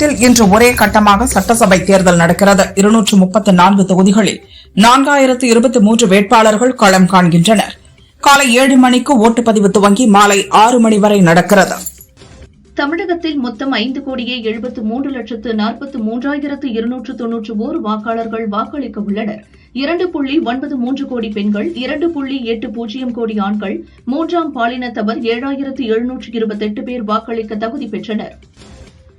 தமிழகத்தில் இன்று ஒரே கட்டமாக சட்டசபை தேர்தல் நடக்கிறது. 234 தொகுதிகளில் 4023 வேட்பாளர்கள் களம் காண்கின்றனர். காலை 7 மணிக்கு ஓட்டுப்பதிவு துவங்கி மாலை 6 மணி வரை நடக்கிறது. தமிழகத்தில் மொத்தம் 5,73,43,291 வாக்காளர்கள் வாக்களிக்க உள்ளனர். 2.93 கோடி பெண்கள், 2.80 கோடி ஆண்கள், மூன்றாம் பாலினத்தவர் 7,728 பேர் வாக்களிக்க தகுதி பெற்றனர்.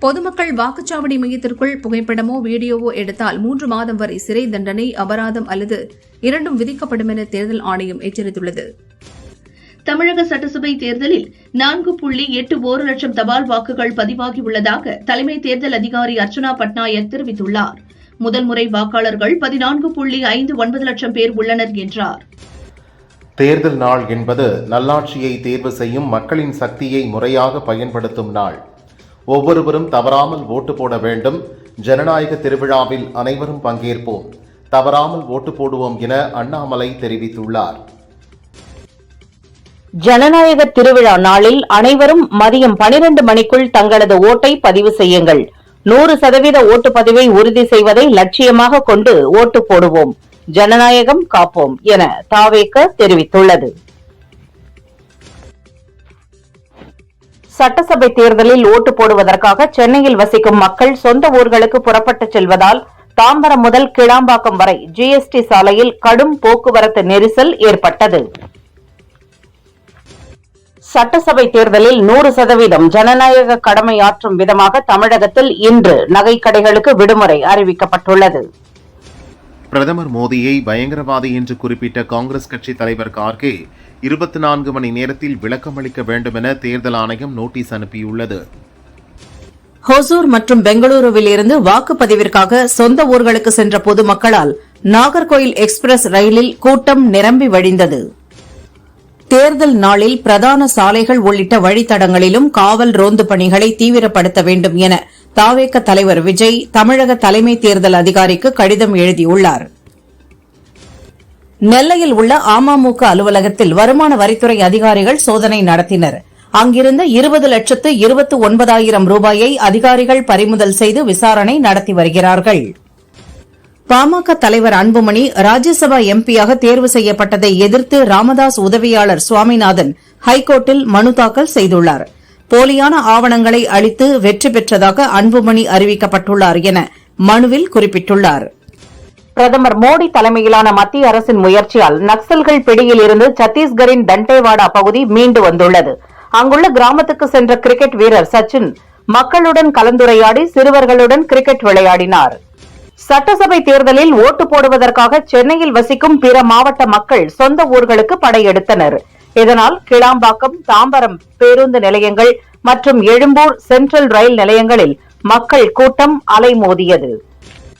பொதுமக்கள் வாக்குச்சாவடி மையத்திற்குள் புகைப்படமோ வீடியோவோ எடுத்தால் 3 மாதம் வரை சிறை தண்டனை, அபராதம் அல்லது இரண்டும் விதிக்கப்படும் என தேர்தல் ஆணையம் எச்சரித்துள்ளது. தமிழக சட்டசபை தேர்தலில் 4.81 லட்சம் தபால் வாக்குகள் பதிவாகியுள்ளதாக தலைமை தேர்தல் அதிகாரி அர்ச்சனா பட்நாயக் தெரிவித்துள்ளார். முதல் முறை வாக்காளர்கள் 14.59 லட்சம் பேர் உள்ளனர் என்றார். தேர்தல் நாள் என்பது நல்லாட்சியை தேர்வு செய்யும் மக்களின் சக்தியை முறையாக பயன்படுத்தும் நாள். ஒவ்வொருவரும் தவறாமல் ஓட்டு போட வேண்டும். ஜனநாயக திருவிழாவில் அனைவரும் பங்கேற்போம், தவறாமல் ஓட்டு போடுவோம் என அண்ணாமலை தெரிவித்துள்ளார். ஜனநாயக திருவிழா நாளில் அனைவரும் மதியம் 12 மணிக்குள் தங்களது ஓட்டை பதிவு செய்யுங்கள். 100% ஓட்டுப்பதிவை உறுதி செய்வதை லட்சியமாக கொண்டு ஓட்டு போடுவோம், ஜனநாயகம் காப்போம் என தாவேக தெரிவித்துள்ளது. சட்டசபை தேர்தலில் ஓட்டு போடுவதற்காக சென்னையில் வசிக்கும் மக்கள் சொந்த ஊர்களுக்கு புறப்பட்டு செல்வதால் தாம்பரம் முதல் கிளாம்பாக்கம் வரை ஜிஎஸ்டி சாலையில் கடும் போக்குவரத்து நெரிசல் ஏற்பட்டது. சட்டசபை தேர்தலில் 100% ஜனநாயக கடமையாற்றும் விதமாக தமிழகத்தில் இன்று நகைக்கடைகளுக்கு விடுமுறை அறிவிக்கப்பட்டுள்ளது. பிரதமர் மோடியை பயங்கரவாதி என்று குறிப்பிட்ட காங்கிரஸ் கட்சி தலைவர் கார்கே 24 மணி நேரத்தில் விளக்கமளிக்க வேண்டும் என தேர்தல் ஆணையம் நோட்டீஸ் அனுப்பியுள்ளது. ஹொசூர் மற்றும் பெங்களூருவில் இருந்து வாக்குப்பதிவிற்காக சொந்த ஊர்களுக்கு சென்ற பொதுமக்களால் நாகர்கோயில் எக்ஸ்பிரஸ் ரயிலில் கூட்டம் நிரம்பி வழிந்தது. தேர்தல் நாளில் பிரதான சாலைகள் உள்ளிட்ட வழித்தடங்களிலும் காவல் ரோந்து பணிகளை தீவிரப்படுத்த வேண்டும் என தாவேக தலைவர் விஜய் தமிழக தலைமை தேர்தல் அதிகாரிக்கு கடிதம் எழுதியுள்ளார். நெல்லையில் உள்ள அமமுக அலுவலகத்தில் வருமான வரித்துறை அதிகாரிகள் சோதனை நடத்தினர். அங்கிருந்த 20,29,000 ரூபாயை அதிகாரிகள் பறிமுதல் செய்து விசாரணை நடத்தி வருகிறார்கள். பாமக தலைவர் அன்புமணி ராஜ்யசபா எம்பியாக தேர்வு செய்யப்பட்டதை எதிர்த்து ராமதாஸ் உதவியாளர் சுவாமிநாதன் ஹைகோர்ட்டில் மனு தாக்கல் செய்துள்ளார். போலியான ஆவணங்களை அளித்து வெற்றி பெற்றதாக அன்புமணி அறிவிக்கப்பட்டுள்ளார் என மனுவில் குறிப்பிட்டுள்ளார். பிரதமர் மோடி தலைமையிலான மத்திய அரசின் முயற்சியால் நக்சல்கள் பிடியில் இருந்து சத்தீஸ்கரின் தண்டேவாடா பகுதி மீண்டு வந்துள்ளது. அங்குள்ள கிராமத்துக்கு சென்ற கிரிக்கெட் வீரர் சச்சின் மக்களுடன் கலந்துரையாடி சிறுவர்களுடன் கிரிக்கெட் விளையாடினார். சட்டசபை தேர்தலில் ஓட்டு போடுவதற்காக சென்னையில் வசிக்கும் பிற மாவட்ட மக்கள் சொந்த ஊர்களுக்கு படையெடுத்தனர். இதனால் கிளாம்பாக்கம், தாம்பரம் பேருந்து நிலையங்கள் மற்றும் எழும்பூர் சென்ட்ரல் ரயில் நிலையங்களில் மக்கள் கூட்டம் அலைமோதியது.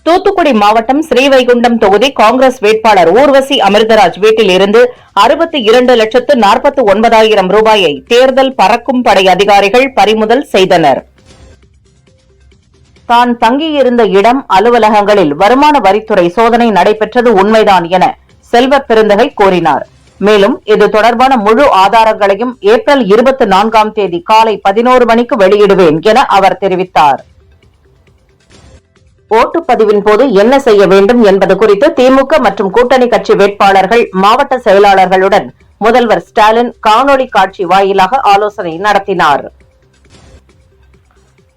தூத்துக்குடி மாவட்டம் ஸ்ரீவைகுண்டம் தொகுதி காங்கிரஸ் வேட்பாளர் ஊர்வசி அமிர்தராஜ் வீட்டில் இருந்து 62,49,000 ரூபாயை தேர்தல் பறக்கும் படை அதிகாரிகள் பறிமுதல் செய்தனர். தான் தங்கியிருந்த இடம், அலுவலகங்களில் வருமான வரித்துறை சோதனை நடைபெற்றது உண்மைதான் என செல்வ பெருந்தகை கூறினார். மேலும் இது தொடர்பான முழு ஆதாரங்களையும் ஏப்ரல் 24ஆம் தேதி காலை 11 மணிக்கு வெளியிடுவேன் என அவர் தெரிவித்தார். ஓட்டுப்பதிவின் போது என்ன செய்ய வேண்டும் என்பது குறித்து திமுக மற்றும் கூட்டணி கட்சி வேட்பாளர்கள், மாவட்ட செயலாளர்களுடன் முதல்வர் ஸ்டாலின் காணொலி காட்சி வாயிலாக ஆலோசனை நடத்தினார்.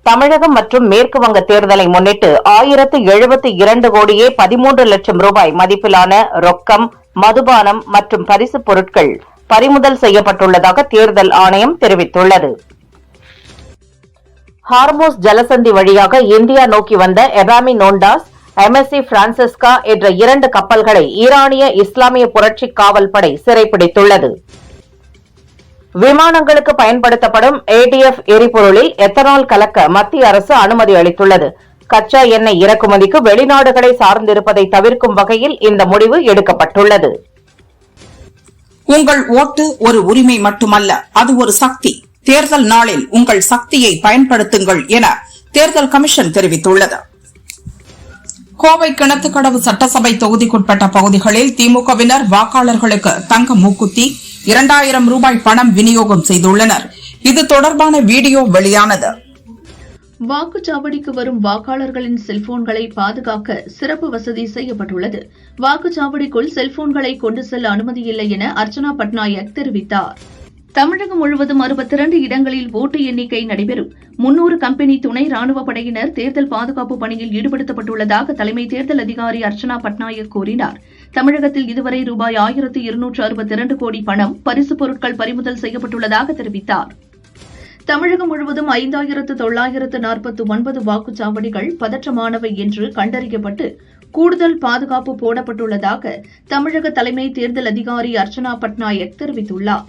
தமிழகம் மற்றும் மேற்கு வங்க தேர்தலை முன்னிட்டு 1072 கோடியே 13 லட்சம் ரூபாய் மதிப்பிலான ரொக்கம், மதுபானம் மற்றும் பரிசுப் பொருட்கள் பறிமுதல் செய்யப்பட்டுள்ளதாக தேர்தல் ஆணையம் தெரிவித்துள்ளது. ஹார்மோஸ் ஜலசந்தி வழியாக இந்தியா நோக்கி வந்த எபாமி நோண்டாஸ், MSC பிரான்சிஸ்கா என்ற 2 கப்பல்களை ஈரானிய இஸ்லாமிய புரட்சி காவல் படை சிறைப்பிடித்துள்ளது. விமானங்களுக்கு பயன்படுத்தப்படும் ATF எரிபொருளில் எத்தனால் கலக்க மத்திய அரசு அனுமதி அளித்துள்ளது. கச்சா எண்ணெய் இறக்குமதிக்கு வெளிநாடுகளை சார்ந்திருப்பதை தவிர்க்கும் வகையில் இந்த முடிவு எடுக்கப்பட்டுள்ளது. உங்கள் ஓட்டு ஒரு உரிமை மட்டுமல்ல, அது ஒரு சக்தி. தேர்தல் நாளில் உங்கள் சக்தியை பயன்படுத்துங்கள் என தேர்தல் கமிஷன் தெரிவித்துள்ளது. கோவை கிணத்துக்கடவு சட்டசபை தொகுதிக்குட்பட்ட பகுதிகளில் திமுகவினர் வாக்காளர்களுக்கு தங்க மூக்குத்தி, 2000 ரூபாய் பணம் விநியோகம் செய்துள்ளனர். இது தொடர்பான வீடியோ வெளியானது. வாக்குச்சாவடிக்கு வரும் வாக்காளர்களின் செல்போன்களை பாதுகாக்க சிறப்பு வசதி செய்யப்பட்டுள்ளது. வாக்குச்சாவடிக்குள் செல்போன்களை கொண்டு செல்ல அனுமதியில்லை என அர்ச்சனா பட்நாயக் தெரிவித்தார். தமிழகம் முழுவதும் 62 இடங்களில் ஓட்டு எண்ணிக்கை நடைபெறும். 300 கம்பெனி துணை ராணுவ படையினர் தேர்தல் பாதுகாப்பு பணியில் ஈடுபடுத்தப்பட்டுள்ளதாக தலைமை தேர்தல் அதிகாரி அர்ச்சனா பட்நாயக் கூறினார். தமிழகத்தில் இதுவரை ரூபாய் 1262 கோடி பணம், பரிசுப் பொருட்கள் பறிமுதல் செய்யப்பட்டுள்ளதாக தெரிவித்தார். தமிழகம் முழுவதும் 5949 வாக்குச்சாவடிகள் பதற்றமானவை என்று கண்டறியப்பட்டு கூடுதல் பாதுகாப்பு போடப்பட்டுள்ளதாக தமிழக தலைமை தேர்தல் அதிகாரி அர்ச்சனா பட்நாயக் தெரிவித்துள்ளார்.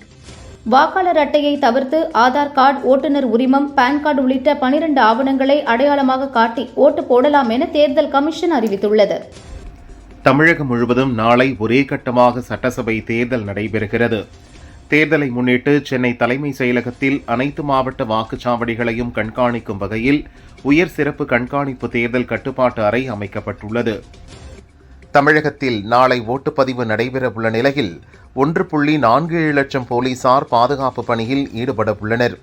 வாக்காளர் அட்டையை தவிர்த்து ஆதார் கார்டு, ஓட்டுநர் உரிமம், பான் கார்டு உள்ளிட்ட 12 ஆவணங்களை அடையாளமாக காட்டி ஓட்டு போடலாம் என தேர்தல் கமிஷன் அறிவித்துள்ளது. தமிழகம் முழுவதும் நாளை ஒரே கட்டமாக சட்டசபை தேர்தல் நடைபெறுகிறது. தேர்தலை முன்னிட்டு சென்னை தலைமை செயலகத்தில் அனைத்து மாவட்ட வாக்குச்சாவடிகளையும் கண்காணிக்கும் வகையில் உயர் சிறப்பு கண்காணிப்பு தேர்தல் கட்டுப்பாட்டு அறை அமைக்கப்பட்டுள்ளது. தமிழகத்தில் நாளை ஓட்டுப்பதிவு நடைபெறவுள்ள நிலையில் 1.47 லட்சம் போலீசார் பாதுகாப்பு பணியில் ஈடுபட உள்ளனர்.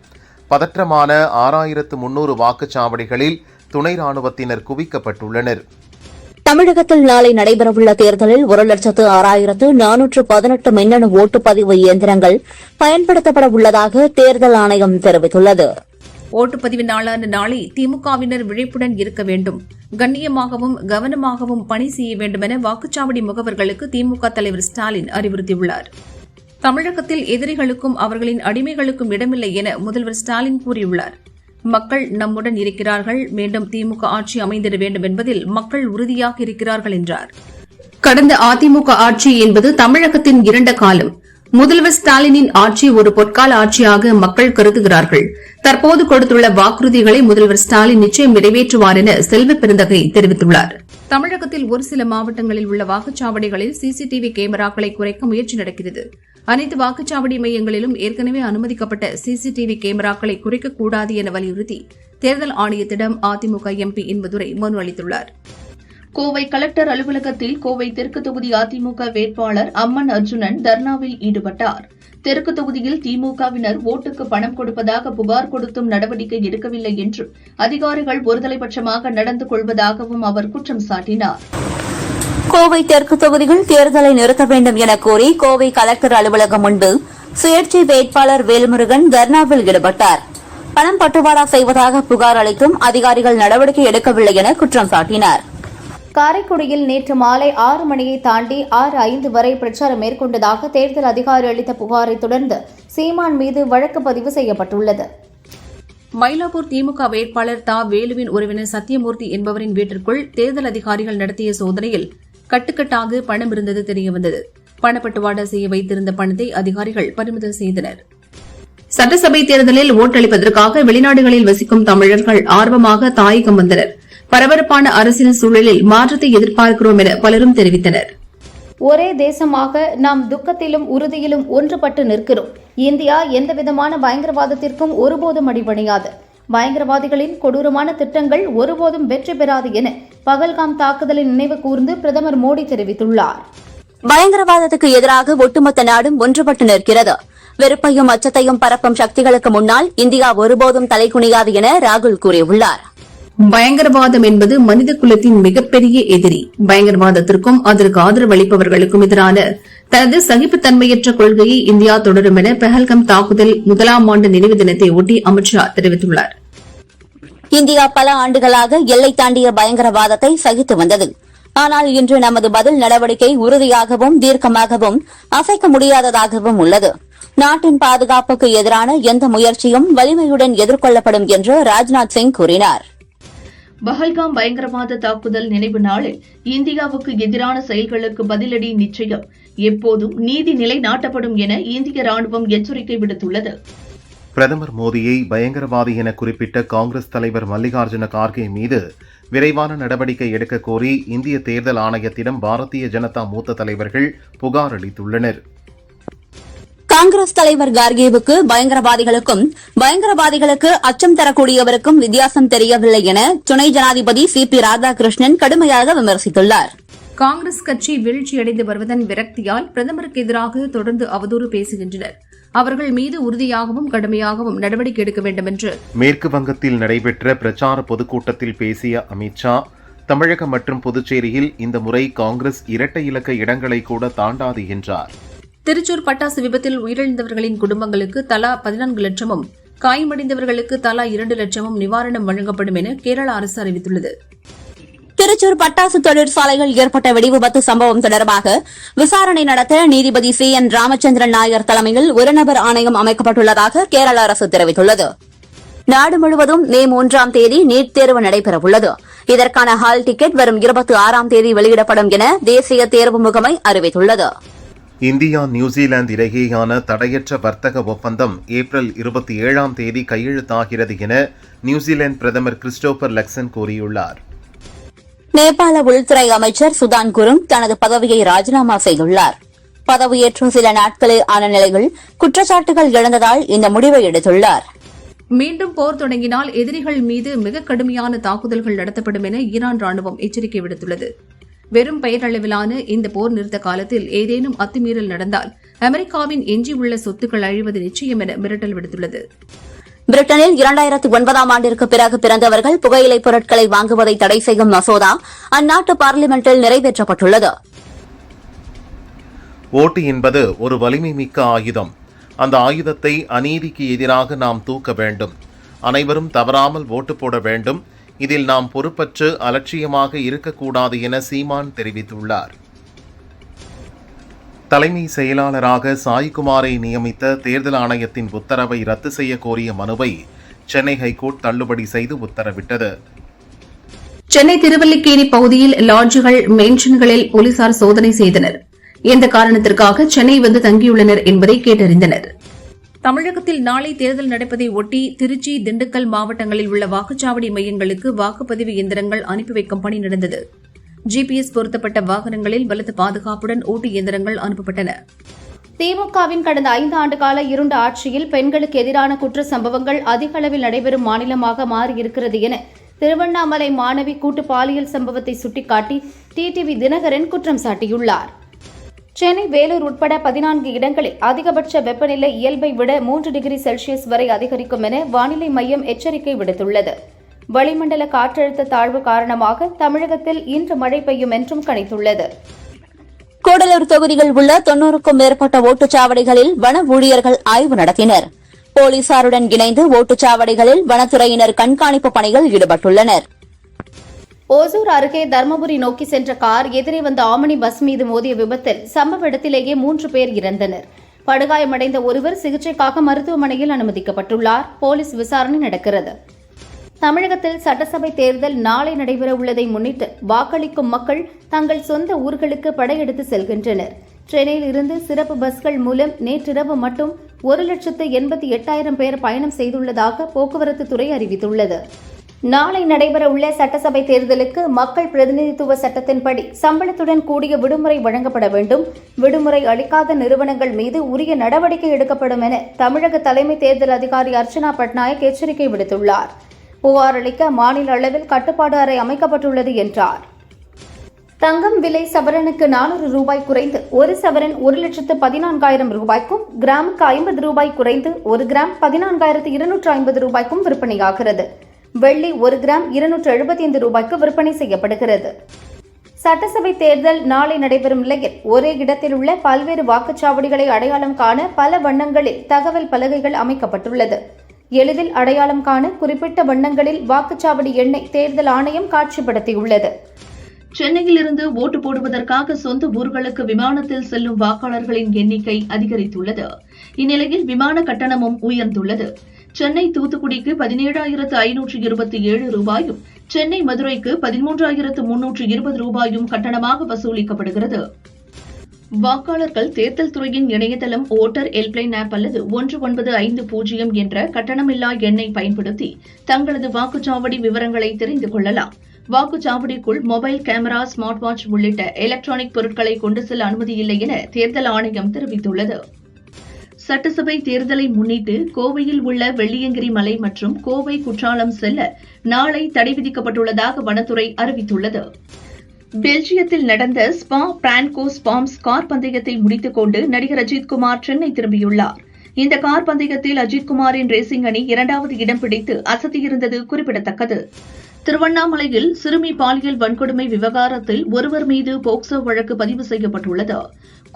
பதற்றமான 6300 வாக்குச்சாவடிகளில் துணை ராணுவத்தினர் குவிக்கப்பட்டுள்ளனர். தமிழகத்தில் நாளை நடைபெறவுள்ள தேர்தலில் 1,06,418 மின்னணு ஓட்டுப்பதிவு இயந்திரங்கள் பயன்படுத்தப்பட உள்ளதாக தேர்தல் ஆணையம் தெரிவித்துள்ளது. ஓட்டுப்பதிவு நாளான நாளை திமுகவினர் விழிப்புடன் இருக்க வேண்டும், கண்ணியமாகவும் கவனமாகவும் பணி செய்ய வேண்டும் என வாக்குச்சாவடி முகவர்களுக்கு திமுக தலைவர் ஸ்டாலின் அறிவுறுத்தியுள்ளார். தமிழகத்தில் எதிரிகளுக்கும் அவர்களின் அடிமைகளுக்கும் இடமில்லை என முதல்வர் ஸ்டாலின் கூறியுள்ளார். மக்கள் நம்முடன் இருக்கிறார்கள், மீண்டும் திமுக ஆட்சி அமைந்திட வேண்டும் என்பதில் மக்கள் உறுதியாக இருக்கிறார்கள் என்றார். கடந்த அதிமுக ஆட்சி என்பது தமிழகத்தின் இருண்ட காலம். முதல்வர் ஸ்டாலினின் ஆட்சி ஒரு பொற்கால ஆட்சியாக மக்கள் கருதுகிறார்கள். தற்போது கொடுத்துள்ள வாக்குறுதிகளை முதல்வர் ஸ்டாலின் நிச்சயம் நிறைவேற்றுவார் என செல்வ பெருந்தகை தெரிவித்துள்ளார். தமிழகத்தில் ஒரு சில மாவட்டங்களில் உள்ள வாக்குச்சாவடிகளில் சிசிடிவி கேமராக்களை குறைக்க முயற்சி நடக்கிறது. அனைத்து வாக்குச்சாவடி மையங்களிலும் ஏற்கனவே அனுமதிக்கப்பட்ட சிசிடிவி கேமராக்களை குறைக்கக்கூடாது என வலியுறுத்தி தேர்தல் ஆணையத்திடம் அதிமுக எம்பி இன்பதுரை மனு அளித்துள்ளார். கோவை கலெக்டர் அலுவலகத்தில் கோவை தெற்கு தொகுதி அதிமுக வேட்பாளர் அம்மன் அர்ஜுனன் தர்ணாவில் ஈடுபட்டார். தெற்கு தொகுதியில் திமுகவினர் ஓட்டுக்கு பணம் கொடுப்பதாக புகார் கொடுத்தும் நடவடிக்கை எடுக்கவில்லை என்றும் அதிகாரிகள் ஒருதலைபட்சமாக நடந்து கொள்வதாகவும் அவர் குற்றம் சாட்டினார். கோவை தெற்கு தொகுதியில் தேர்தலை நிறுத்த வேண்டும் என கோரி கோவை கலெக்டர் அலுவலகம் முன்பு சுயேட்சை வேட்பாளர் வேல்முருகன் தர்ணாவில் ஈடுபட்டார். பணம் பட்டுவாடா செய்வதாக புகார் அளித்தும் அதிகாரிகள் நடவடிக்கை எடுக்கவில்லை என குற்றம் சாட்டினார். காரைக்குடியில் நேற்று மாலை 6 மணியை தாண்டி 6:05 வரை பிரச்சாரம் மேற்கொண்டதாக தேர்தல் அதிகாரி அளித்த புகாரை தொடர்ந்து சீமான் மீது வழக்கு பதிவு செய்யப்பட்டுள்ளது. மயிலாப்பூர் திமுக வேட்பாளர் தா வேலுவின் உறவினர் சத்தியமூர்த்தி என்பவரின் வீட்டிற்குள் தேர்தல் அதிகாரிகள் நடத்திய சோதனையில் கட்டுக்கட்டாக பணம் இருந்தது தெரியவந்தது. பணப்பட்டுவாடா செய்ய வைத்திருந்த பணத்தை அதிகாரிகள் பறிமுதல் செய்தனர். சட்டசபை தேர்தலில் ஓட்டளிப்பதற்காக வெளிநாடுகளில் வசிக்கும் தமிழர்கள் ஆர்வமாக தாயகம் வந்தனர். பரபரப்பான அரசியல் சூழலில் மாற்றத்தை எதிர்பார்க்கிறோம் என பலரும் தெரிவித்தனர். ஒரே தேசமாக நாம் துக்கத்திலும் உறுதியிலும் ஒன்றுபட்டு நிற்கிறோம். இந்தியா எந்தவிதமான பயங்கரவாதத்திற்கும் ஒருபோதும் அடிபணியாது. பயங்கரவாதிகளின் கொடூரமான திட்டங்கள் ஒருபோதும் வெற்றி பெறாது என பகல்காம் தாக்குதலின் நினைவு கூர்ந்து பிரதமர் மோடி தெரிவித்துள்ளார். பயங்கரவாதத்துக்கு எதிராக ஒட்டுமொத்த நாடும் ஒன்றுபட்டு நிற்கிறது. வெறுப்பையும் அச்சத்தையும் பரப்பும் சக்திகளுக்கு முன்னால் இந்தியா ஒருபோதும் தலைகுனியாது என ராகுல் கூறியுள்ளார். பயங்கரவாதம் என்பது மனித குலத்தின் மிகப்பெரிய எதிரி. பயங்கரவாதத்திற்கும் அதற்கு ஆதரவு அளிப்பவர்களுக்கும் எதிரான தனது சகிப்புத்தன்மையற்ற கொள்கையை இந்தியா தொடரும் என பெஹல்கம் தாக்குதல் 1ஆம் ஆண்டு நினைவு தினத்தை ஒட்டி அமித்ஷா தெரிவித்துள்ளார். இந்தியா பல ஆண்டுகளாக எல்லை தாண்டிய பயங்கரவாதத்தை சகித்து வந்தது. ஆனால் இன்று நமது பதில் நடவடிக்கை உறுதியாகவும் தீர்க்கமாகவும் அசைக்க முடியாததாகவும் உள்ளது. நாட்டின் பாதுகாப்புக்கு எதிரான எந்த முயற்சியும் வலிமையுடன் எதிர்கொள்ளப்படும் என்று ராஜ்நாத் சிங் கூறினார். பஹல்காம் பயங்கரவாத தாக்குதல் நினைவு நாளில் இந்தியாவுக்கு எதிரான செயல்களுக்கு பதிலடி நிச்சயம், எப்போதும் நீதி நிலைநாட்டப்படும் என இந்திய ராணுவம் எச்சரிக்கை விடுத்துள்ளது. பிரதமர் மோடியை பயங்கரவாதி என குறிப்பிட்ட காங்கிரஸ் தலைவர் மல்லிகார்ஜுன கார்கே மீது விரைவான நடவடிக்கை எடுக்க கோரி இந்திய தேர்தல் ஆணையத்திடம் பாரதிய ஜனதா மூத்த தலைவர்கள் புகார் அளித்துள்ளனர். காங்கிரஸ் தலைவர் கார்கேவுக்கு பயங்கரவாதிகளுக்கு அச்சம் தரக்கூடியவருக்கும் வித்தியாசம் தெரியவில்லை என துணை ஜனாதிபதி CP ராதாகிருஷ்ணன் கடுமையாக விமர்சித்துள்ளார். காங்கிரஸ் கட்சி வீழ்ச்சியடைந்து வருவதன் விரக்தியால் பிரதமருக்கு எதிராக தொடர்ந்து அவதூறு பேசுகின்றனர். அவர்கள் மீது உறுதியாகவும் கடுமையாகவும் நடவடிக்கை எடுக்க வேண்டும் என்று மேற்கு வங்கத்தில் நடைபெற்ற பிரச்சார பொதுக்கூட்டத்தில் பேசிய அமித்ஷா, தமிழகம் மற்றும் புதுச்சேரியில் இந்த முறை காங்கிரஸ் இரட்டை இலக்க இடங்களை கூட தாண்டாது என்றார். திருச்சூர் பட்டாசு விபத்தில் உயிரிழந்தவர்களின் குடும்பங்களுக்கு தலா 14 லட்சமும் காயமடைந்தவர்களுக்கு தலா 2 லட்சமும் நிவாரணம் வழங்கப்படும் என கேரள அரசு அறிவித்துள்ளது. திருச்சூர் பட்டாசு தொழிற்சாலையில் ஏற்பட்ட வெடிவிபத்து சம்பவம் தொடர்பாக விசாரணை நடத்த நீதிபதி CN ராமச்சந்திரன் நாயர் தலைமையில் ஒரு நபர் ஆணையம் அமைக்கப்பட்டுள்ளதாக கேரள அரசு தெரிவித்துள்ளது. நாடு முழுவதும் மே 3ஆம் தேதி நீட் தேர்வு நடைபெறவுள்ளது. இதற்கான ஹால் டிக்கெட் வரும் 26ஆம் தேதி வெளியிடப்படும் என தேசிய தேர்வு முகமை அறிவித்துள்ளது. இந்தியா நியூசிலாந்து இடையேயான தடையற்ற வர்த்தக ஒப்பந்தம் ஏப்ரல் 27ஆம் தேதி கையெழுத்தாகிறது என நியூசிலாந்து பிரதமர் கிறிஸ்டோபர் லக்சன் கூறியுள்ளார். நேபாள உள்துறை அமைச்சர் சுதான் குருங் தனது பதவியை ராஜினாமா செய்துள்ளார். பதவியேற்ற சில நாட்களில் ஆன நிலையில் குற்றச்சாட்டுகள் எழுந்ததால் இந்த முடிவை எடுத்துள்ளார். மீண்டும் போர் தொடங்கினால் எதிரிகள் மீது மிக கடுமையான தாக்குதல்கள் நடத்தப்படும் என ஈரான் ராணுவம் எச்சரிக்கை விடுத்துள்ளது. வெறும் பெயரளவிலான இந்த போர் நிறுத்த காலத்தில் ஏதேனும் அத்துமீறல் நடந்தால் அமெரிக்காவின் எஞ்சியுள்ள சொத்துக்கள் அழிவது நிச்சயம் என மிரட்டல் விடுத்துள்ளது. பிரிட்டனில் 2009ஆம் ஆண்டிற்கு பிறகு பிறந்தவர்கள் புகையிலைப் பொருட்களை வாங்குவதை தடை செய்யும் மசோதா அந்நாட்டு பார்லிமெண்டில் நிறைவேற்றப்பட்டுள்ளது. ஓட்டு என்பது ஒரு வலிமை மிக்க ஆயுதம். அந்த ஆயுதத்தை அநீதிக்கு எதிராக நாம் தூக்க வேண்டும். அனைவரும் தவறாமல் ஓட்டு போட வேண்டும். இதில் நாம் பொறுப்பற்று அலட்சியமாக இருக்கக்கூடாது என சீமான் தெரிவித்துள்ளார். தலைமை செயலாளராக சாய்குமாரை நியமித்த தேர்தல் ஆணையத்தின் உத்தரவை ரத்து செய்ய கோரிய மனுவை சென்னை ஹைகோர்ட் தள்ளுபடி செய்து உத்தரவிட்டது. சென்னை திருவல்லிக்கேணி பகுதியில் லாட்ஜுகள், மென்ஷன்களில் போலீசார் சோதனை செய்தனர். எந்த காரணத்திற்காக சென்னை வந்து தங்கியுள்ளனர் என்பதை கேட்டறிந்தனர். தமிழகத்தில் நாளை தேர்தல் நடப்பதை ஒட்டி திருச்சி, திண்டுக்கல் மாவட்டங்களில் உள்ள வாக்குச்சாவடி மையங்களுக்கு வாக்குப்பதிவு இயந்திரங்கள் அனுப்பி வைக்கும் பணி நடந்தது. GPS பொருத்தப்பட்ட வாகனங்களில் பலத்த பாதுகாப்புடன் ஓட்டு இயந்திரங்கள் அனுப்பப்பட்டன. திமுகவின் கடந்த 5 ஆண்டுகால இருண்ட ஆட்சியில் பெண்களுக்கு எதிரான குற்ற சம்பவங்கள் அதிக அளவில் நடைபெறும் மாநிலமாக மாறியிருக்கிறது என திருவண்ணாமலை மாணவி கூட்டு பாலியல் சம்பவத்தை சுட்டிக்காட்டி TTV தினகரன் குற்றம் சாட்டியுள்ளார். சென்னை, வேலூர் உட்பட 14 இடங்களில் அதிகபட்ச வெப்பநிலை இயல்பை விட 3 டிகிரி செல்சியஸ் வரை அதிகரிக்கும் என வானிலை மையம் எச்சரிக்கை விடுத்துள்ளது. வளிமண்டல காற்றழுத்த தாழ்வு காரணமாக தமிழகத்தில் இன்று மழை பெய்யும் என்றும் கணித்துள்ளது. கூடலூர் தொகுதியில் உள்ள 90க்கும் மேற்பட்ட ஓட்டுச்சாவடிகளில் வன ஊழியர்கள் ஆய்வு நடத்தினர். போலீசாருடன் இணைந்து ஓட்டுச்சாவடிகளில் வனத்துறையினர் கண்காணிப்பு பணியில் ஈடுபட்டுள்ளனர். ஓசூர் அருகே தர்மபுரி நோக்கி சென்ற கார் எதிரே வந்த ஆமணி பஸ் மீது மோதிய விபத்தில் சம்பவ இடத்திலேயே 3 பேர் இறந்தனர். படுகாயமடைந்த ஒருவர் சிகிச்சைக்காக மருத்துவமனையில் அனுமதிக்கப்பட்டுள்ளார். போலீஸ் விசாரணை நடக்கிறது. தமிழகத்தில் சட்டசபை தேர்தல் நாளை நடைபெறவுள்ளதை முன்னிட்டு வாக்களிக்கும் மக்கள் தங்கள் சொந்த ஊர்களுக்கு படையெடுத்து செல்கின்றனர். சென்னையில் இருந்து சிறப்பு பஸ்கள் மூலம் நேற்றிரவு மட்டும் 1,88,000 பேர் பயணம் செய்துள்ளதாக போக்குவரத்து துறை அறிவித்துள்ளது. நாளை நடைபெறவுள்ள சட்டசபை தேர்தலுக்கு மக்கள் பிரதிநிதித்துவ சட்டத்தின்படி சம்பளத்துடன் கூடிய விடுமுறை வழங்கப்பட வேண்டும். விடுமுறை அளிக்காத நிறுவனங்கள் மீது உரிய நடவடிக்கை எடுக்கப்படும் என தமிழக தலைமை தேர்தல் அதிகாரி அர்ச்சனா பட்நாயக் எச்சரிக்கை விடுத்துள்ளார். புகார் அளிக்க மாநில அளவில் கட்டுப்பாடு அறை அமைக்கப்பட்டுள்ளது என்றார். தங்கம் விலை சவரனுக்கு 400 ரூபாய் குறைந்து 1 சவரன் 1,14,000 ரூபாய்க்கும், கிராமுக்கு 50 ரூபாய் குறைந்து 1 கிராம் 14,250 ரூபாய்க்கும் விற்பனையாகிறது. வெள்ளி 1 கிராம் 275 ரூபாய்க்கு விற்பனை செய்யப்படுகிறது. சட்டசபை தேர்தல் நாளை நடைபெறும் நிலையில் ஒரே இடத்தில் உள்ள பல்வேறு வாக்குச்சாவடிகளை அடையாளம் காண பல வண்ணங்களில் தகவல் பலகைகள் அமைக்கப்பட்டுள்ளது. எளிதில் அடையாளம் காண குறிப்பிட்ட வண்ணங்களில் வாக்குச்சாவடி எண்ணை தேர்தல் ஆணையம் காட்சிப்படுத்தியுள்ளது. சென்னையிலிருந்து ஓட்டு போடுவதற்காக சொந்த ஊர்களுக்கு விமானத்தில் செல்லும் வாக்காளர்களின் எண்ணிக்கை அதிகரித்துள்ளது. இந்நிலையில் விமான கட்டணமும் உயர்ந்துள்ளது. சென்னை தூத்துக்குடிக்கு 17,527 ரூபாயும், சென்னை மதுரைக்கு 13,320 ரூபாயும் கட்டணமாக வசூலிக்கப்படுகிறது. வாக்காளர்கள் தேர்தல் துறையின் இணையதளம், ஓட்டர் ஹெல்ப்லைன் ஆப் அல்லது 1950 என்ற கட்டணமில்லா எண்ணை பயன்படுத்தி தங்களது வாக்குச்சாவடி விவரங்களை தெரிந்து கொள்ளலாம். வாக்குச்சாவடிக்குள் மொபைல் கேமரா, ஸ்மார்ட் வாட்ச் உள்ளிட்ட எலக்ட்ரானிக் பொருட்களை கொண்டு செல்ல அனுமதியில்லை என தேர்தல் ஆணையம் தெரிவித்துள்ளது. சட்டசபை தேர்தலை முன்னிட்டு கோவையில் உள்ள வெள்ளியங்கிரி மலை மற்றும் கோவை குற்றாலம் செல்ல நாளை தடை விதிக்கப்பட்டுள்ளதாக வனத்துறை அறிவித்துள்ளது. பெல்ஜியத்தில் நடந்த ஸ்பா பிரான்கோ ஸ்பாம்ஸ் கார் பந்தயத்தை முடித்துக் கொண்டு நடிகர் அஜித்குமார் சென்னை திரும்பியுள்ளார். இந்த கார் பந்தயத்தில் அஜித்குமாரின் ரேசிங் அணி 2வது இடம் பிடித்து அசத்தியிருந்தது குறிப்பிடத்தக்கது. திருவண்ணாமலையில் சிறுமி பாலியல் வன்கொடுமை விவகாரத்தில் ஒருவர் மீது போக்சோ வழக்கு பதிவு செய்யப்பட்டுள்ளது.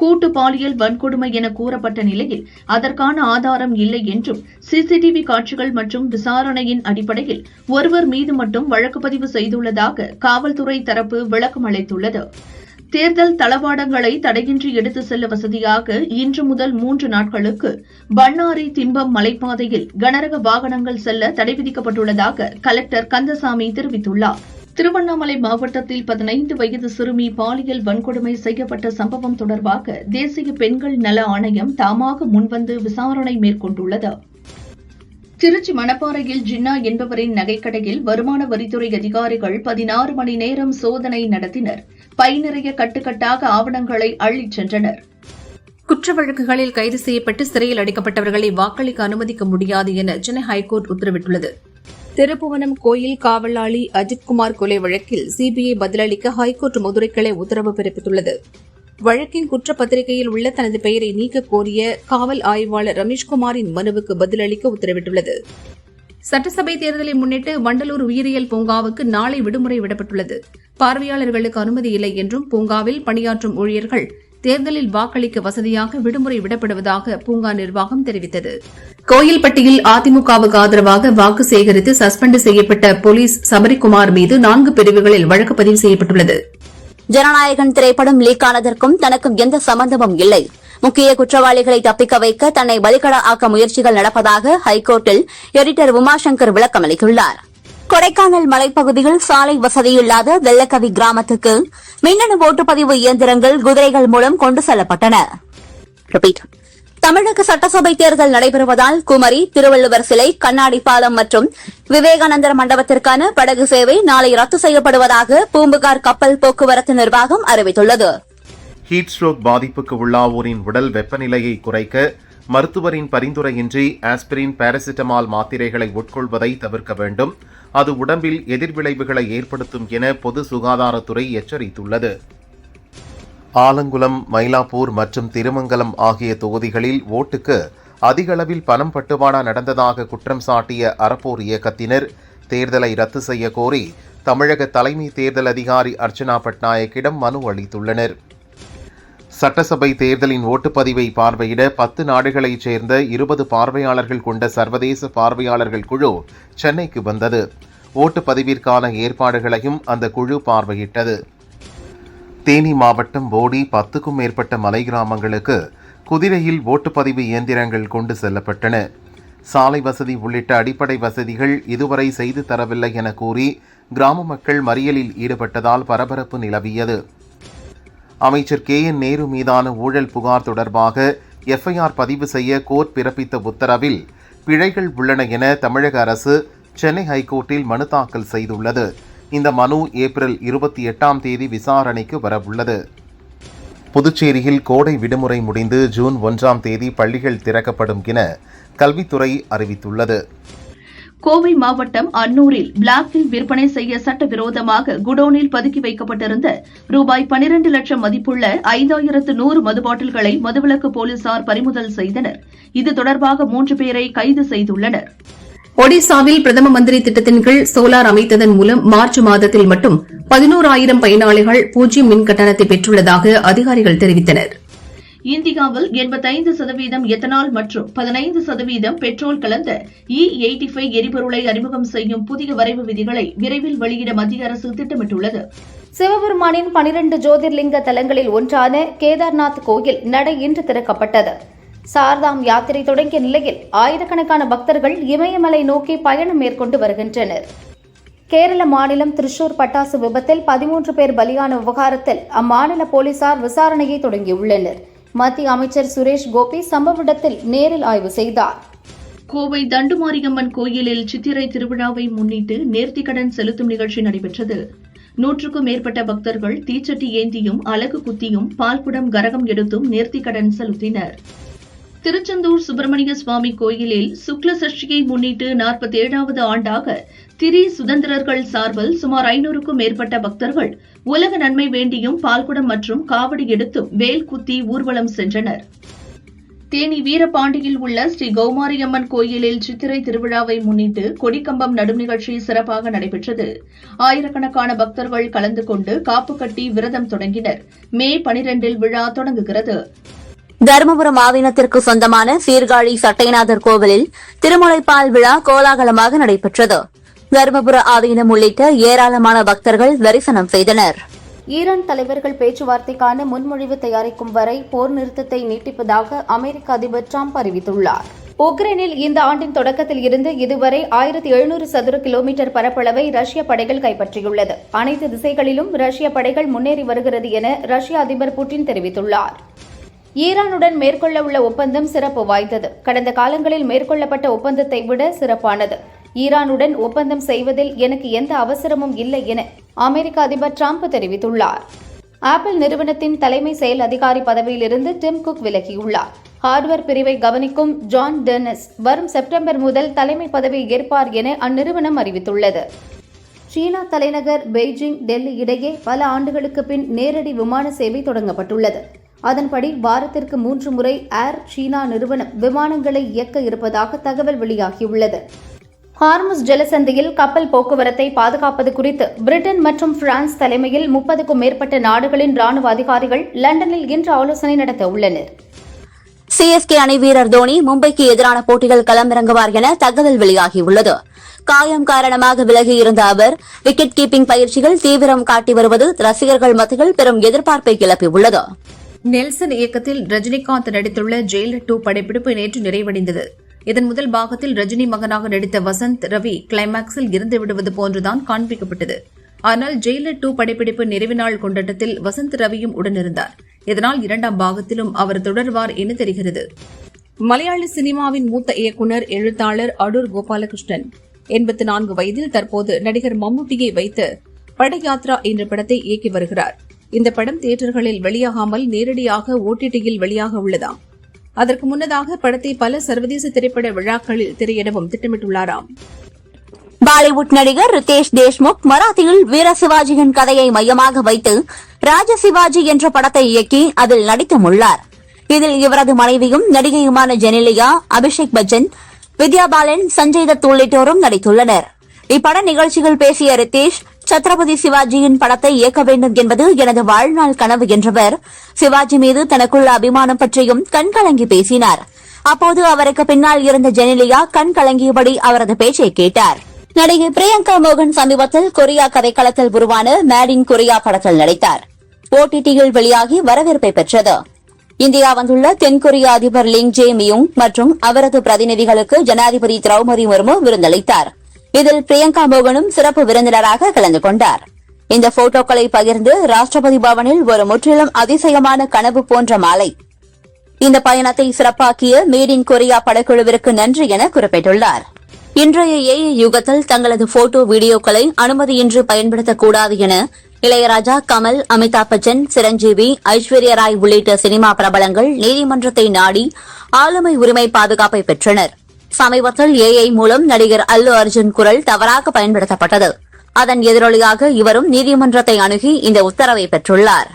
கூட்டு பாலியல் வன்கொடுமை என கூறப்பட்ட நிலையில் அதற்கான ஆதாரம் இல்லை என்றும் சிசிடிவி காட்சிகள் மற்றும் விசாரணையின் அடிப்படையில் ஒருவர் மீது மட்டும் வழக்கு பதிவு செய்துள்ளதாக காவல்துறை தரப்பு விளக்கம் அளித்துள்ளது. தேர்தல் தளவாடங்களை தடையின்றி எடுத்துச் செல்ல வசதியாக இன்று முதல் 3 நாட்களுக்கு பண்ணாரி திம்பம் மலைப்பாதையில் கனரக வாகனங்கள் செல்ல தடை விதிக்கப்பட்டுள்ளதாக கலெக்டர் கந்தசாமி தெரிவித்துள்ளார். திருவண்ணாமலை மாவட்டத்தில் 15 வயது சிறுமி பாலியல் வன்கொடுமை செய்யப்பட்ட சம்பவம் தொடர்பாக தேசிய பெண்கள் நல ஆணையம் தாமாக முன்வந்து விசாரணை மேற்கொண்டுள்ளது. திருச்சி மணப்பாறையில் ஜின்னா என்பவரின் நகைக்கடையில் வருமான வரித்துறை அதிகாரிகள் 16 மணி நேரம் சோதனை நடத்தினர். பை நிறைய கட்டுக்கட்டாக ஆவணங்களை அள்ளிச் சென்றனர். குற்ற வழக்குகளில் கைது செய்யப்பட்டு சிறையில் அடைக்கப்பட்டவர்களை வாக்களிக்க அனுமதிக்க முடியாது என சென்னை ஹைகோர்ட் உத்தரவிட்டுள்ளது. திருப்புவனம் கோயில் காவலாளி அஜித்குமார் கொலை வழக்கில் சிபிஐ பதிலளிக்க ஹைகோர்ட் மதுரை கிளை உத்தரவு பிறப்பித்துள்ளது. வழக்கின் குற்றப்பத்திரிகையில் உள்ள தனது பெயரை நீக்க கோரிய காவல் ஆய்வாளர் ரமேஷ்குமாரின் மனுவுக்கு பதிலளிக்க உத்தரவிட்டுள்ளது. சட்டசபை தேர்தலை முன்னிட்டு வண்டலூர் உயிரியல் பூங்காவுக்கு நாளை விடுமுறை விடப்பட்டுள்ளது. பார்வையாளர்களுக்கு அனுமதி இல்லை என்றும் பூங்காவில் பணியாற்றும் ஊழியர்கள் தேர்தலில் வாக்களிக்க வசதியாக விடுமுறை விடப்படுவதாக பூங்கா நிர்வாகம் தெரிவித்தது. கோயில்பட்டியில் அதிமுகவுக்கு ஆதரவாக வாக்கு சேகரித்து சஸ்பெண்ட் செய்யப்பட்ட போலீஸ் சபரிகுமார் மீது 4 பிரிவுகளில் வழக்கு பதிவு செய்யப்பட்டுள்ளது. ஜனநாயகன் திரைப்படம் லீக் ஆனதற்கும் தனக்கும் எந்த சம்பந்தமும் இல்லை. முக்கிய குற்றவாளிகளை தப்பிக்க வைக்க தன்னை பலிகடா ஆக்க முயற்சிகள் நடப்பதாக ஹைகோர்ட்டில் எடிட்டர் உமாசங்கர் விளக்கம் அளித்துள்ளார். கொடைக்கானல் மலைப்பகுதியில் சாலை வசதியில்லாத வெள்ளக்கவி கிராமத்துக்கு மின்னணு ஓட்டுப்பதிவு இயந்திரங்கள் குதிரைகள் மூலம் கொண்டு செல்லப்பட்டன. தமிழக சட்டசபை தேர்தல் நடைபெறுவதால் குமரி, திருவள்ளுவர் சிலை, கண்ணாடி பாலம் மற்றும் விவேகானந்தர் மண்டபத்திற்கான படகு சேவை நாளை ரத்து செய்யப்படுவதாக பூம்புகார் கப்பல் போக்குவரத்து நிர்வாகம் அறிவித்துள்ளது. ஹீட் ஸ்ட்ரோக் பாதிப்புக்கு உள்ளாவோரின் உடல் வெப்பநிலையை குறைக்க மருத்துவரின் பரிந்துரையின்றி ஆஸ்பிரின், பாராசிட்டமால் மாத்திரைகளை உட்கொள்வதை தவிர்க்க வேண்டும். அது உடம்பில் எதிர்விளைவுகளை ஏற்படுத்தும் என பொது சுகாதாரத்துறை எச்சரித்துள்ளது. ஆலங்குளம், மயிலாப்பூர் மற்றும் திருமங்கலம் ஆகிய தொகுதிகளில் ஓட்டுக்கு அதிக அளவில் பணம் பட்டுவாடா நடந்ததாக குற்றம் சாட்டிய அறப்போர் இயக்கத்தினர் தேர்தலை ரத்து செய்ய கோரி தமிழக தலைமை தேர்தல் அதிகாரி அர்ச்சனா பட்நாயக்கிடம் மனு அளித்துள்ளனர். சட்டசபை தேர்தலின் ஓட்டுப்பதிவை பார்வையிட 10 நாடுகளைச் சேர்ந்த 20 பார்வையாளர்கள் கொண்ட சர்வதேச பார்வையாளர்கள் குழு சென்னைக்கு வந்தது. ஓட்டுப்பதிவிற்கான ஏற்பாடுகளையும் அந்த குழு பார்வையிட்டது. தேனி மாவட்டம் போடி 10க்கும் மேற்பட்ட மலை கிராமங்களுக்கு குதிரையில் ஓட்டுப்பதிவு இயந்திரங்கள் கொண்டு செல்லப்பட்டன. சாலை வசதி உள்ளிட்ட அடிப்படை வசதிகள் இதுவரை செய்து தரவில்லை என கூறி கிராம மக்கள் மறியலில் ஈடுபட்டதால் பரபரப்பு நிலவியது. அமைச்சர் KN நேரு மீதான ஊழல் புகார் தொடர்பாக எஃப்ஐஆர் பதிவு செய்ய கோர்ட் பிறப்பித்த உத்தரவில் பிழைகள் உள்ளன என தமிழக அரசு சென்னை ஹைகோர்ட்டில் மனு தாக்கல் செய்துள்ளது. இந்த மனு ஏப்ரல் 28ஆம் தேதி விசாரணைக்கு வரவுள்ளது. புதுச்சேரியில் கோடை விடுமுறை முடிந்து ஜூன் 1ஆம் தேதி பள்ளிகள் திறக்கப்படும் என கல்வித்துறை அறிவித்துள்ளது. கோவை மாவட்டம் அன்னூரில் பிளாக்கில் விற்பனை செய்ய சட்டவிரோதமாக குடோனில் பதுக்கி வைக்கப்பட்டிருந்த ரூபாய் 12 லட்சம் மதிப்புள்ள 5100 மது பாட்டில்களை மதுவிலக்கு போலீசார் பறிமுதல் செய்தனர். இது தொடர்பாக 3 பேரை கைது செய்துள்ளனர். ஒடிசாவில் பிரதம மந்திரி திட்டத்தின் கீழ் சோலார் அமைத்ததன் மூலம் மார்ச் மாதத்தில் மட்டும் 11,000 பயனாளிகள் 0 மின் கட்டணத்தை பெற்றுள்ளதாக அதிகாரிகள் தெரிவித்தனர். இந்தியாவில் 85% எத்தனால் மற்றும் 15% பெட்ரோல் கலந்த E85 எரிபொருளை அறிமுகம் செய்யும் புதிய வரைவு விதிகளை விரைவில் வெளியிட மத்திய அரசு திட்டமிட்டுள்ளது. சிவபெருமானின் 12 ஜோதிர்லிங்க தலங்களில் ஒன்றான கேதார்நாத் கோயில் நடை இன்று திறக்கப்பட்டது. சார்தாம் யாத்திரை தொடங்கிய நிலையில் ஆயிரக்கணக்கான பக்தர்கள் இமயமலை நோக்கி பயணம் மேற்கொண்டு வருகின்றனர். கேரள மாநிலம் திருச்சூர் பட்டாசு விபத்தில் 13 பேர் பலியான விவகாரத்தில் அம்மாநில போலீசார் விசாரணையை தொடங்கியுள்ளனர். மத்திய அமைச்சர் சுரேஷ் கோபி சம்பவ இடத்தில் நேரில் ஆய்வு செய்தார். கோவை தண்டுமாரியம்மன் கோயிலில் சித்திரை திருவிழாவை முன்னிட்டு நேர்த்திக்கடன் செலுத்தும் நிகழ்ச்சி நடைபெற்றது. 100க்கும் மேற்பட்ட பக்தர்கள் தீச்சட்டி ஏந்தியும் அலகு குத்தியும் பால்குடம் கரகம் எடுத்தும் நேர்த்திக்கடன் செலுத்தினர். திருச்செந்தூர் சுப்பிரமணிய சுவாமி கோயிலில் சுக்ல சஷ்டியை முன்னிட்டு 47வது ஆண்டாக திரி சுதந்திரர்கள் சார்பில் சுமார் 500க்கும் மேற்பட்ட பக்தர்கள் உலக நன்மை வேண்டியும் பால்குடம் மற்றும் காவடி எடுத்தும் வேல் குத்தி ஊர்வலம் சென்றனர். தேனி வீரபாண்டியில் உள்ள ஸ்ரீ கௌமாரியம்மன் கோயிலில் சித்திரை திருவிழாவை முன்னிட்டு கொடிக்கம்பம் நடும் நிகழ்ச்சி சிறப்பாக நடைபெற்றது. ஆயிரக்கணக்கான பக்தர்கள் கலந்து கொண்டு காப்பு கட்டி விரதம் தொடங்கினர். மே 12 விழா தொடங்குகிறது. தருமபுரம் ஆதீனத்திற்கு சொந்தமான சீர்காழி சட்டைநாதர் கோவிலில் திருமுலைப்பால் விழா கோலாகலமாக நடைபெற்றது. தருமபுர ஆதீனம் உள்ளிட்ட ஏராளமான பக்தர்கள் தரிசனம் செய்தனர். ஈரான் தலைவர்கள் பேச்சுவார்த்தைக்கான முன்மொழிவு தயாரிக்கும் வரை போர் நிறுத்தத்தை நீட்டிப்பதாக அமெரிக்க அதிபர் டிரம்ப் அறிவித்துள்ளார். உக்ரைனில் இந்த ஆண்டின் தொடக்கத்தில் இருந்து இதுவரை 1700 சதுர கிலோமீட்டர் பரப்பளவை ரஷ்ய படைகள் கைப்பற்றியுள்ளது. அனைத்து திசைகளிலும் ரஷ்ய படைகள் முன்னேறி வருகிறது என ரஷ்ய அதிபர் புட்டின் தெரிவித்துள்ளார். ஈரானுடன் மேற்கொள்ள உள்ள ஒப்பந்தம் சிறப்பு வாய்ந்தது. கடந்த காலங்களில் மேற்கொள்ளப்பட்ட ஒப்பந்தத்தை விட சிறப்பானது. ஈரானுடன் ஒப்பந்தம் செய்வதில் எனக்கு எந்த அவசரமும் இல்லை என அமெரிக்க அதிபர் டிரம்ப் தெரிவித்துள்ளார். ஆப்பிள் நிறுவனத்தின் தலைமை செயல் அதிகாரி பதவியிலிருந்து டிம் குக் விலகியுள்ளார். ஹார்ட்வேர் பிரிவை கவனிக்கும் ஜான் டென்னஸ் வரும் செப்டம்பர் முதல் தலைமை பதவியை ஏற்பார் என அந்நிறுவனம் அறிவித்துள்ளது. சீனா தலைநகர் பெய்ஜிங் டெல்லி இடையே பல ஆண்டுகளுக்கு பின் நேரடி விமான சேவை தொடங்கப்பட்டுள்ளது. அதன்படி வாரத்திற்கு 3 முறை ஏர் சீனா நிறுவனம் விமானங்களை இயக்க இருப்பதாக தகவல் வெளியாகியுள்ளது. ஹார்முஸ் ஜலசந்தியில் கப்பல் போக்குவரத்தை பாதுகாப்பது குறித்து பிரிட்டன் மற்றும் பிரான்ஸ் தலைமையில் 30க்கும் மேற்பட்ட நாடுகளின் ராணுவ அதிகாரிகள் லண்டனில் இன்று ஆலோசனை நடத்த உள்ளனர். சிஎஸ்கே அணி வீரர் தோனி மும்பைக்கு எதிரான போட்டிகள் களமிறங்குவார் என தகவல் வெளியாகியுள்ளது. காயம் காரணமாக விலகியிருந்த அவர் விக்கெட் கீப்பிங் பயிற்சிகள் தீவிரம் காட்டி வருவது ரசிகர்கள் மத்தியில் பெரும் எதிர்பார்ப்பை கிளப்பியுள்ளது. நெல்சன் இயக்கத்தில் ரஜினிகாந்த் நடித்துள்ள ஜெயிலர் 2 படப்பிடிப்பு நேற்று நிறைவடைந்தது. இதன் முதல் பாகத்தில் ரஜினி மகனாக நடித்த வசந்த் ரவி கிளைமாக்ஸில் இருந்து விடுவது போன்றுதான் காண்பிக்கப்பட்டது. ஆனால் ஜெயிலர் 2 படப்பிடிப்பு நிறைவு நாள் கொண்டாட்டத்தில் வசந்த் ரவியும் உடனிருந்தார். இதனால் 2ஆம் பாகத்திலும் அவர் தொடர்வார் என தெரிகிறது. மலையாள சினிமாவின் மூத்த இயக்குநர் எழுத்தாளர் அடூர் கோபாலகிருஷ்ணன் 84 வயதில் தற்போது நடிகர் மம்முட்டியை வைத்து படயாத்ரா என்ற படத்தை இயக்கி வருகிறார். இந்த படம் தியேட்டர்களில் வெளியாகாமல் நேரடியாக OTTயில் வெளியாக உள்ளதாம். அதற்கு முன்னதாக படத்தை பல சர்வதேச திரைப்பட விழாக்களில் திரையிடவும் திட்டமிட்டுள்ளாராம். பாலிவுட் நடிகர் ரிதேஷ் தேஷ்முக் மராத்தியில் வீர சிவாஜியின் கதையை மையமாக வைத்து ராஜ சிவாஜி என்ற படத்தை இயக்கி அதில் நடித்துள்ளார். இதில் இவரது மனைவியும் நடிகையுமான ஜெனிலியா, அபிஷேக் பச்சன், வித்யா பாலன், சஞ்சய் தத் உள்ளிட்டோரும் நடித்துள்ளனர். இப்பட நிகழ்ச்சியில் பேசிய ரிதேஷ், சத்ரபதி சிவாஜியின் படத்தை இயக்க வேண்டும் என்பது எனது வாழ்நாள் கனவு என்றவர் சிவாஜி மீது தனக்குள்ள அபிமானம் பற்றியும் கண்கலங்கி பேசினார். அப்போது அவருக்கு பின்னால் இருந்த ஜெனிலியா கண் கலங்கியபடி அவரது பேச்சை கேட்டார். நடிகை பிரியங்கா மோகன் சமீபத்தில் கொரியா கதைக்களத்தில் உருவான மேட் இன் கொரியா படத்தில் நடித்தார். OTTயில் வெளியாகி வரவேற்பை பெற்றது. இந்தியா வந்துள்ள தென்கொரிய அதிபர் லிங் ஜே மியுங் மற்றும் அவரது பிரதிநிதிகளுக்கு ஜனாதிபதி திரௌபதி முர்மு விருந்தளித்தார். இதில் பிரியங்கா மோகனும் சிறப்பு விருந்தினராக கலந்து கொண்டார். இந்த போட்டோக்களை பகிர்ந்து ராஷ்டிரபதி பவனில் ஒரு முற்றிலும் அதிசயமான கனவு போன்ற மாலை. இந்த பயணத்தை சிறப்பாக்கிய மேட் இன் கொரியா படக்குழுவிற்கு நன்றி என குறிப்பிட்டுள்ளார். இன்றைய AI யுகத்தில் தங்களது போட்டோ வீடியோக்களை அனுமதியின்றி பயன்படுத்தக்கூடாது என இளையராஜா, கமல், அமிதாப் பச்சன், சிரஞ்சீவி, ஐஸ்வர்யா ராய் உள்ளிட்ட சினிமா பிரபலங்கள் நீதிமன்றத்தை நாடி ஆளுமை உரிமை பாதுகாப்பை பெற்றனர். சமீபத்தில் AI மூலம் நடிகர் அல்லு அர்ஜுன் குரல் தவறாக பயன்படுத்தப்பட்டது. அதன் எதிரொலியாக இவரும் நீதிமன்றத்தை அணுகி இந்த உத்தரவை பெற்றுள்ளார்.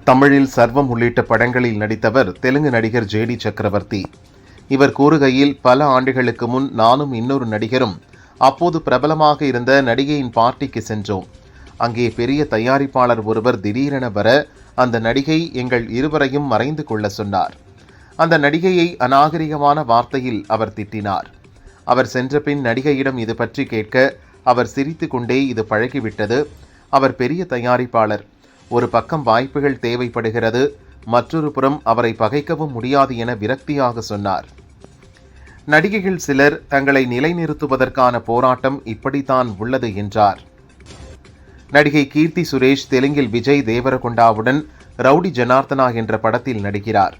தமிழில் சர்வம் உள்ளிட்ட படங்களில் நடித்தவர் தெலுங்கு நடிகர் JD சக்கரவர்த்தி. இவர் கூறுகையில், பல ஆண்டுகளுக்கு முன் நானும் இன்னொரு நடிகரும் அப்போது பிரபலமாக இருந்த நடிகையின் பார்ட்டிக்கு சென்றோம். அங்கே பெரிய தயாரிப்பாளர் ஒருவர் திடீரென வர அந்த நடிகை எங்கள் இருவரையும் மறைந்து கொள்ள சொன்னார். அந்த நடிகையை அநாகரிகமான வார்த்தையில் அவர் திட்டினார். அவர் சென்ற பின் நடிகையிடம் இது பற்றி கேட்க அவர் சிரித்து கொண்டே இது பழகிவிட்டது. அவர் பெரிய தயாரிப்பாளர். ஒரு பக்கம் வாய்ப்புகள் தேவைப்படுகிறது, மற்றொரு புறம் அவரை பகைக்கவும் முடியாது என விரக்தியாக சொன்னார். நடிகைகள் சிலர் தங்களை நிலைநிறுத்துவதற்கான போராட்டம் இப்படித்தான் உள்ளது என்றார். நடிகை கீர்த்தி சுரேஷ் தெலுங்கில் விஜய் தேவரகொண்டாவுடன் ரவுடி ஜனார்த்தனா என்ற படத்தில் நடிக்கிறார்.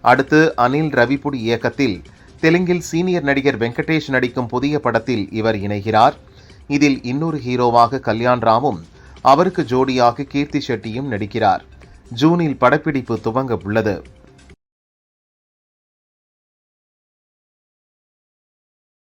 அடுத்து அனில் ரவிபுடி இயக்கத்தில் தெலுங்கில் சீனியர் நடிகர் வெங்கடேஷ் நடிக்கும் புதிய படத்தில் இவர் இணைகிறார். இதில் இன்னொரு ஹீரோவாக கல்யாண் ராமும் அவருக்கு ஜோடியாக கீர்த்தி ஷெட்டியும் நடிக்கிறார். ஜூனில் படப்பிடிப்பு துவங்க உள்ளது.